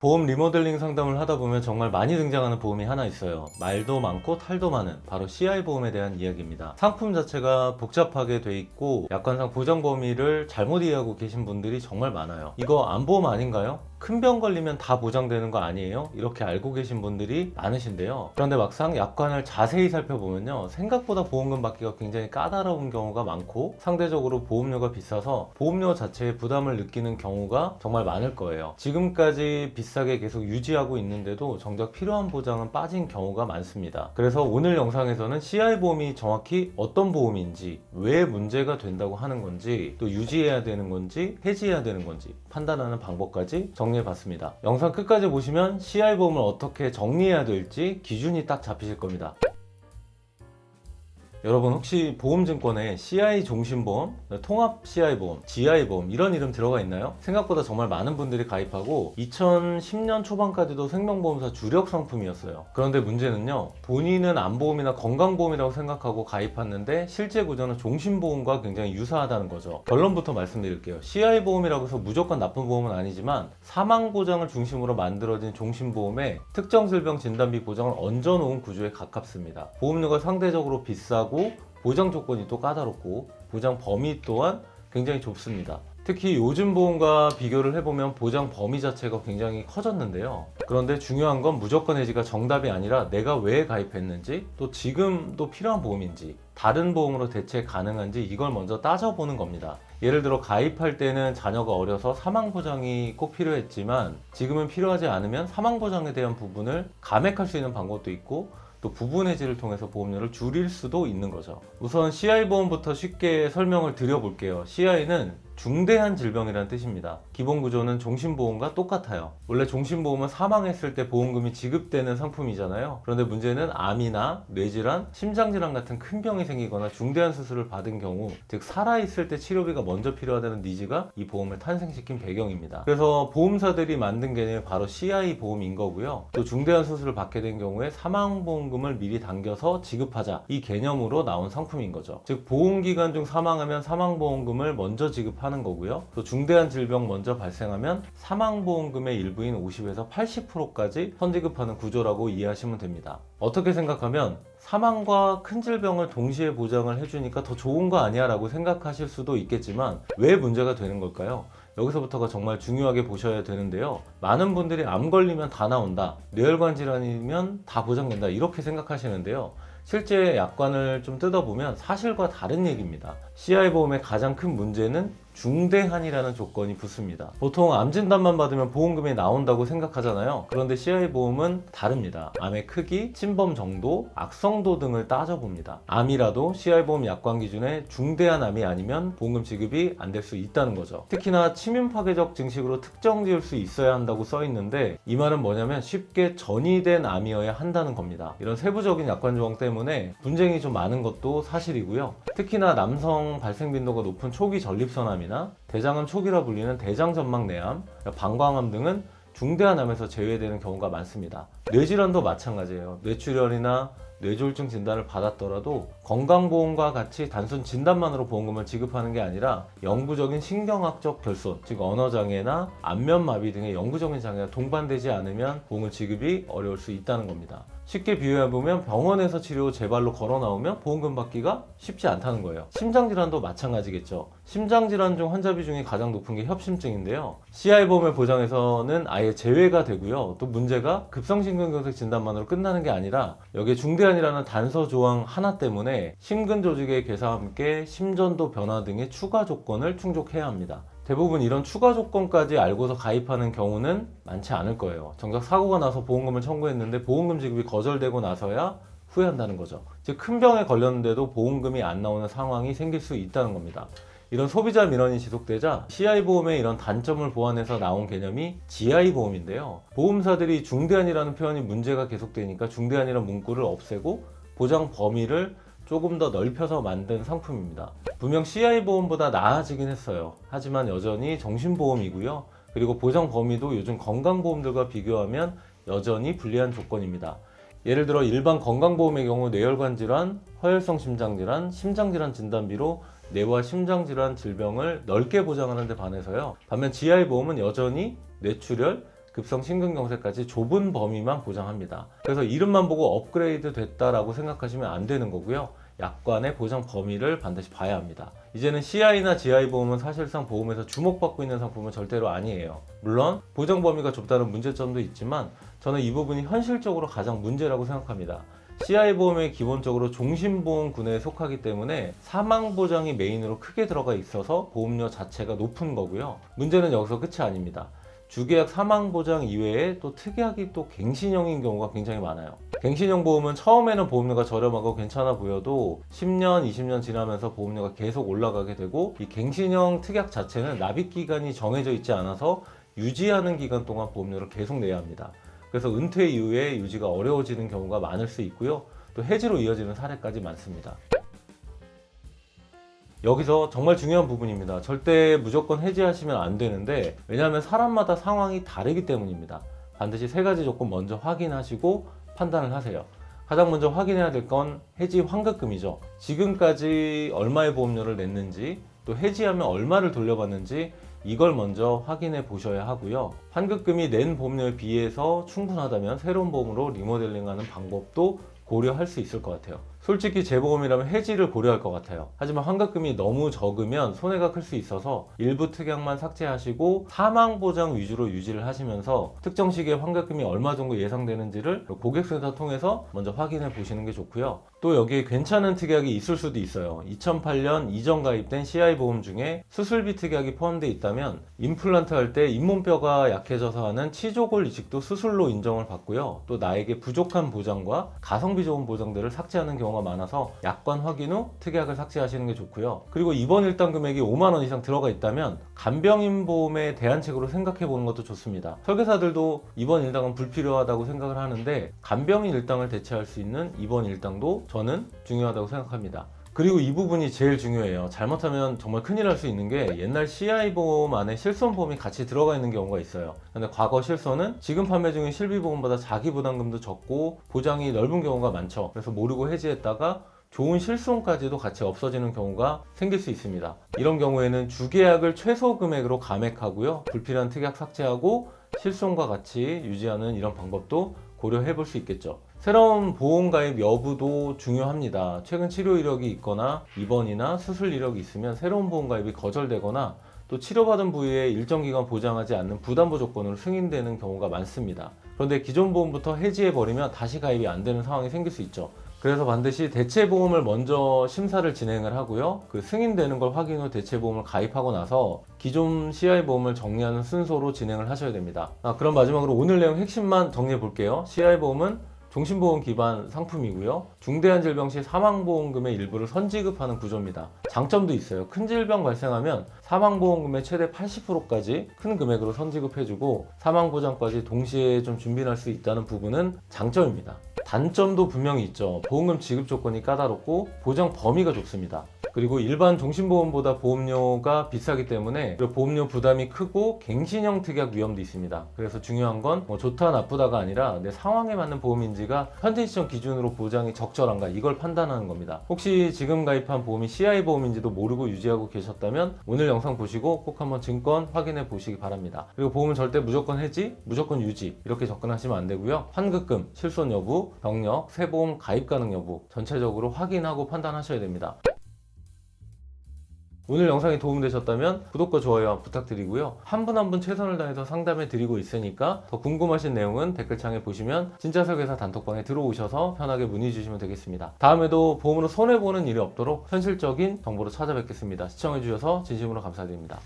보험 리모델링 상담을 하다 보면 정말 많이 등장하는 보험이 하나 있어요. 말도 많고 탈도 많은 바로 CI 보험에 대한 이야기입니다. 상품 자체가 복잡하게 돼 있고 약관상 보장 범위를 잘못 이해하고 계신 분들이 정말 많아요. 이거 안보험 아닌가요? 큰 병 걸리면 다 보장되는 거 아니에요? 이렇게 알고 계신 분들이 많으신데요. 그런데 막상 약관을 자세히 살펴보면요, 생각보다 보험금 받기가 굉장히 까다로운 경우가 많고 상대적으로 보험료가 비싸서 보험료 자체에 부담을 느끼는 경우가 정말 많을 거예요. 지금까지 비싸게 계속 유지하고 있는데도 정작 필요한 보장은 빠진 경우가 많습니다. 그래서 오늘 영상에서는 CI 보험이 정확히 어떤 보험인지, 왜 문제가 된다고 하는 건지, 또 유지해야 되는 건지 해지해야 되는 건지 판단하는 방법까지 정리해봤습니다. 영상 끝까지 보시면 CI 보험을 어떻게 정리해야 될지 기준이 딱 잡히실 겁니다. 여러분 혹시 보험증권에 CI 종신보험, 통합 CI 보험, GI 보험 이런 이름 들어가 있나요? 생각보다 정말 많은 분들이 가입하고 2010년 초반까지도 생명보험사 주력 상품이었어요. 그런데 문제는요, 본인은 안보험이나 건강보험이라고 생각하고 가입했는데 실제 구조는 종신보험과 굉장히 유사하다는 거죠. 결론부터 말씀드릴게요. CI 보험이라고 해서 무조건 나쁜 보험은 아니지만 사망보장을 중심으로 만들어진 종신보험에 특정 질병 진단비 보장을 얹어놓은 구조에 가깝습니다. 보험료가 상대적으로 비싸고 보장 조건이 또 까다롭고 보장 범위 또한 굉장히 좁습니다. 특히 요즘 보험과 비교를 해보면 보장 범위 자체가 굉장히 커졌는데요. 그런데 중요한 건 무조건 해지가 정답이 아니라 내가 왜 가입했는지, 또 지금도 필요한 보험인지, 다른 보험으로 대체 가능한지 이걸 먼저 따져보는 겁니다. 예를 들어 가입할 때는 자녀가 어려서 사망보장이 꼭 필요했지만 지금은 필요하지 않으면 사망보장에 대한 부분을 감액할 수 있는 방법도 있고, 또 부분 해지를 통해서 보험료를 줄일 수도 있는 거죠. 우선 CI 보험부터 쉽게 설명을 드려볼게요. CI는 중대한 질병이라는 뜻입니다. 기본 구조는 종신보험과 똑같아요. 원래 종신보험은 사망했을 때 보험금이 지급되는 상품이잖아요. 그런데 문제는 암이나 뇌질환, 심장질환 같은 큰 병이 생기거나 중대한 수술을 받은 경우, 즉 살아있을 때 치료비가 먼저 필요하다는 니즈가 이 보험을 탄생시킨 배경입니다. 그래서 보험사들이 만든 개념이 바로 CI 보험인 거고요. 또 중대한 수술을 받게 된 경우에 사망보험금을 미리 당겨서 지급하자, 이 개념으로 나온 상품인 거죠. 즉 보험기간 중 사망하면 사망보험금을 먼저 지급하는 거고요. 또 중대한 질병 먼저 발생하면 사망보험금의 일부인 50에서 80%까지 선지급하는 구조라고 이해하시면 됩니다. 어떻게 생각하면 사망과 큰 질병을 동시에 보장을 해주니까 더 좋은 거 아니야 라고 생각하실 수도 있겠지만 왜 문제가 되는 걸까요? 여기서부터가 정말 중요하게 보셔야 되는데요. 많은 분들이 암 걸리면 다 나온다, 뇌혈관 질환이면 다 보장된다 이렇게 생각하시는데요. 실제 약관을 좀 뜯어보면 사실과 다른 얘기입니다. CI 보험의 가장 큰 문제는 중대한이라는 조건이 붙습니다. 보통 암 진단만 받으면 보험금이 나온다고 생각하잖아요. 그런데 CI 보험은 다릅니다. 암의 크기, 침범 정도, 악성도 등을 따져봅니다. 암이라도 CI 보험 약관 기준에 중대한 암이 아니면 보험금 지급이 안 될 수 있다는 거죠. 특히나 치민 파괴적 증식으로 특정 지을 수 있어야 한다고 써 있는데, 이 말은 뭐냐면 쉽게 전이된 암이어야 한다는 겁니다. 이런 세부적인 약관 조항 때문에 분쟁이 좀 많은 것도 사실이고요. 특히나 남성 발생 빈도가 높은 초기 전립선암이나 대장암 초기라 불리는 대장전막내암, 방광암 등은 중대한 암에서 제외되는 경우가 많습니다. 뇌질환도 마찬가지예요. 뇌출혈이나 뇌졸중 진단을 받았더라도 건강보험과 같이 단순 진단만으로 보험금을 지급하는 게 아니라 영구적인 신경학적 결손, 즉 언어장애나 안면마비 등의 영구적인 장애가 동반되지 않으면 보험금 지급이 어려울 수 있다는 겁니다. 쉽게 비유해보면 병원에서 치료 재발로 걸어 나오면 보험금 받기가 쉽지 않다는 거예요. 심장질환도 마찬가지겠죠. 심장질환 중 환자비 중에 가장 높은 게 협심증인데요. CI 보험의 보장에서는 아예 제외가 되고요. 또 문제가 급성심근경색 진단만으로 끝나는 게 아니라 여기에 중대한이라는 단서 조항 하나 때문에 심근 조직의 괴사와 함께 심전도 변화 등의 추가 조건을 충족해야 합니다. 대부분 이런 추가 조건까지 알고서 가입하는 경우는 많지 않을 거예요. 정작 사고가 나서 보험금을 청구했는데 보험금 지급이 거절되고 나서야 후회한다는 거죠. 즉 큰 병에 걸렸는데도 보험금이 안 나오는 상황이 생길 수 있다는 겁니다. 이런 소비자 민원이 지속되자 CI 보험의 이런 단점을 보완해서 나온 개념이 GI 보험인데요. 보험사들이 중대한이라는 표현이 문제가 계속되니까 중대한이라는 문구를 없애고 보장 범위를 조금 더 넓혀서 만든 상품입니다. 분명 CI 보험보다 나아지긴 했어요. 하지만 여전히 정신보험이고요. 그리고 보장 범위도 요즘 건강보험들과 비교하면 여전히 불리한 조건입니다. 예를 들어 일반 건강보험의 경우 뇌혈관 질환, 허혈성 심장질환, 심장질환 진단비로 뇌와 심장질환 질병을 넓게 보장하는 데 반해서요. 반면 GI 보험은 여전히 뇌출혈, 급성 심근경색까지 좁은 범위만 보장합니다. 그래서 이름만 보고 업그레이드 됐다라고 생각하시면 안 되는 거고요. 약관의 보장 범위를 반드시 봐야 합니다. 이제는 CI나 GI 보험은 사실상 보험에서 주목받고 있는 상품은 절대로 아니에요. 물론 보장 범위가 좁다는 문제점도 있지만 저는 이 부분이 현실적으로 가장 문제라고 생각합니다. CI 보험에 기본적으로 종신보험군에 속하기 때문에 사망보장이 메인으로 크게 들어가 있어서 보험료 자체가 높은 거고요. 문제는 여기서 끝이 아닙니다. 주계약 사망보장 이외에 또 특약이 또 갱신형인 경우가 굉장히 많아요. 갱신형 보험은 처음에는 보험료가 저렴하고 괜찮아 보여도 10년, 20년 지나면서 보험료가 계속 올라가게 되고, 이 갱신형 특약 자체는 납입 기간이 정해져 있지 않아서 유지하는 기간 동안 보험료를 계속 내야 합니다. 그래서 은퇴 이후에 유지가 어려워지는 경우가 많을 수 있고요. 또 해지로 이어지는 사례까지 많습니다. 여기서 정말 중요한 부분입니다. 절대 무조건 해지하시면 안 되는데, 왜냐하면 사람마다 상황이 다르기 때문입니다. 반드시 세 가지 조건 먼저 확인하시고 판단을 하세요. 가장 먼저 확인해야 될 건 해지 환급금이죠. 지금까지 얼마의 보험료를 냈는지, 또 해지하면 얼마를 돌려받는지 이걸 먼저 확인해 보셔야 하고요. 환급금이 낸 보험료에 비해서 충분하다면 새로운 보험으로 리모델링하는 방법도 고려할 수 있을 것 같아요. 솔직히 재보험이라면 해지를 고려할 것 같아요. 하지만 환급금이 너무 적으면 손해가 클 수 있어서 일부 특약만 삭제하시고 사망보장 위주로 유지를 하시면서 특정 시기에 환급금이 얼마 정도 예상되는지를 고객센터 통해서 먼저 확인해 보시는 게 좋고요. 또 여기에 괜찮은 특약이 있을 수도 있어요. 2008년 이전 가입된 CI 보험 중에 수술비 특약이 포함되어 있다면 임플란트 할 때 잇몸뼈가 약해져서 하는 치조골 이식도 수술로 인정을 받고요. 또 나에게 부족한 보장과 가성비 좋은 보장들을 삭제하는 경우가 많아서 약관 확인 후 특약을 삭제하시는 게 좋고요. 그리고 입원 일당 금액이 5만 원 이상 들어가 있다면 간병인 보험의 대안책으로 생각해 보는 것도 좋습니다. 설계사들도 입원 일당은 불필요하다고 생각을 하는데 간병인 일당을 대체할 수 있는 입원 일당도 저는 중요하다고 생각합니다. 그리고 이 부분이 제일 중요해요. 잘못하면 정말 큰일 날 수 있는 게, 옛날 CI 보험 안에 실손보험이 같이 들어가 있는 경우가 있어요. 근데 과거 실손은 지금 판매 중인 실비보험보다 자기 부담금도 적고 보장이 넓은 경우가 많죠. 그래서 모르고 해지했다가 좋은 실손까지도 같이 없어지는 경우가 생길 수 있습니다. 이런 경우에는 주계약을 최소 금액으로 감액하고요, 불필요한 특약 삭제하고 실손과 같이 유지하는 이런 방법도 고려해 볼 수 있겠죠. 새로운 보험 가입 여부도 중요합니다. 최근 치료 이력이 있거나 입원이나 수술 이력이 있으면 새로운 보험 가입이 거절되거나 또 치료받은 부위에 일정 기간 보장하지 않는 부담보 조건으로 승인되는 경우가 많습니다. 그런데 기존 보험부터 해지해버리면 다시 가입이 안 되는 상황이 생길 수 있죠. 그래서 반드시 대체보험을 먼저 심사를 진행을 하고요, 그 승인되는 걸 확인 후 대체보험을 가입하고 나서 기존 CI 보험을 정리하는 순서로 진행을 하셔야 됩니다. 그럼 마지막으로 오늘 내용 핵심만 정리해 볼게요. CI 보험은 종신보험 기반 상품이고요. 중대한 질병 시 사망보험금의 일부를 선지급하는 구조입니다. 장점도 있어요. 큰 질병 발생하면 사망보험금의 최대 80%까지 큰 금액으로 선지급해주고 사망보장까지 동시에 좀 준비할 수 있다는 부분은 장점입니다. 단점도 분명히 있죠. 보험금 지급 조건이 까다롭고 보장 범위가 좁습니다. 그리고 일반 종신보험보다 보험료가 비싸기 때문에 보험료 부담이 크고 갱신형 특약 위험도 있습니다. 그래서 중요한 건 좋다 나쁘다가 아니라 내 상황에 맞는 보험인지가 현재 시점 기준으로 보장이 적절한가, 이걸 판단하는 겁니다. 혹시 지금 가입한 보험이 CI 보험인지도 모르고 유지하고 계셨다면 오늘 영상 보시고 꼭 한번 증권 확인해 보시기 바랍니다. 그리고 보험은 절대 무조건 해지, 무조건 유지 이렇게 접근하시면 안 되고요. 환급금, 실손 여부, 병력, 새보험 가입 가능 여부 전체적으로 확인하고 판단하셔야 됩니다. 오늘 영상이 도움되셨다면 구독과 좋아요 부탁드리고요. 한 분 한 분 최선을 다해서 상담해 드리고 있으니까 더 궁금하신 내용은 댓글창에 보시면 진짜 설계사 단톡방에 들어오셔서 편하게 문의 주시면 되겠습니다. 다음에도 보험으로 손해보는 일이 없도록 현실적인 정보로 찾아뵙겠습니다. 시청해 주셔서 진심으로 감사드립니다.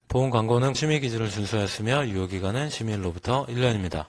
보험 광고는 심의 기준을 준수하였으며 유효기간은 심의일로부터 1년입니다.